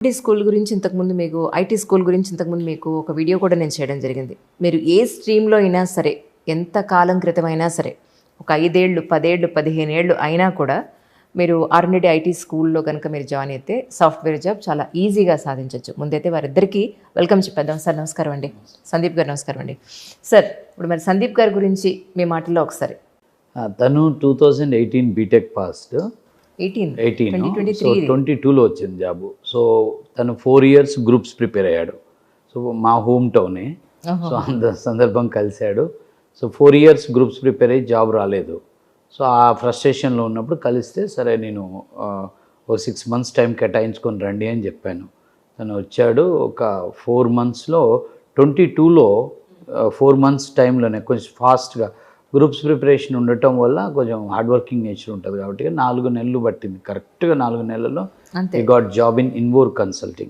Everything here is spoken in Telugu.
ఐటీ స్కూల్ గురించి ఇంతకుముందు మీకు ఐటీ స్కూల్ గురించి ఇంతకుముందు మీకు ఒక వీడియో కూడా నేను చేయడం జరిగింది. మీరు ఏ స్ట్రీమ్లో అయినా సరే, ఎంత కాలం క్రితం అయినా సరే, ఒక 5 ఏళ్ళు 10 ఏళ్ళు 15 ఏళ్ళు అయినా కూడా మీరు ఆర్ఎన్డి ఐటీ స్కూల్లో కనుక మీరు జాయిన్ అయితే సాఫ్ట్వేర్ జాబ్ చాలా ఈజీగా సాధించవచ్చు. ముందైతే వారిద్దరికీ వెల్కమ్ చెప్పేద్దాం. సార్ నమస్కారం అండి. సందీప్ గారు నమస్కారం అండి. సార్ ఇప్పుడు మరి సందీప్ గారి గురించి మీ మాటల్లో ఒకసారి. తను 2018 బీటెక్ పాస్డ్. 2023 సో 22లో వచ్చింది జాబు. సో తను 4 ఇయర్స్ గ్రూప్స్ ప్రిపేర్ అయ్యాడు. సో మా హోమ్ టౌనే. సో అంత సందర్భం కలిశాడు. సో 4 ఇయర్స్ గ్రూప్స్ ప్రిపేర్ అయ్యి జాబ్ రాలేదు. సో ఆ ఫ్రస్ట్రేషన్లో ఉన్నప్పుడు కలిస్తే సరే నేను ఓ 6 months టైం కేటాయించుకొని రండి అని చెప్పాను. తను వచ్చాడు. ఒక 4 monthsలో 22లో 4 months టైంలోనే కొంచెం ఫాస్ట్గా గ్రూప్స్ ప్రిపరేషన్ ఉండటం వల్ల కొంచెం హార్డ్ వర్కింగ్ నేచర్ ఉంటుంది కాబట్టి 4 నెలలు పట్టింది. కరెక్ట్గా 4 నెలల్లో ఈ గాట్ జాబ్ ఇన్ ఇన్వోర్ కన్సల్టింగ్.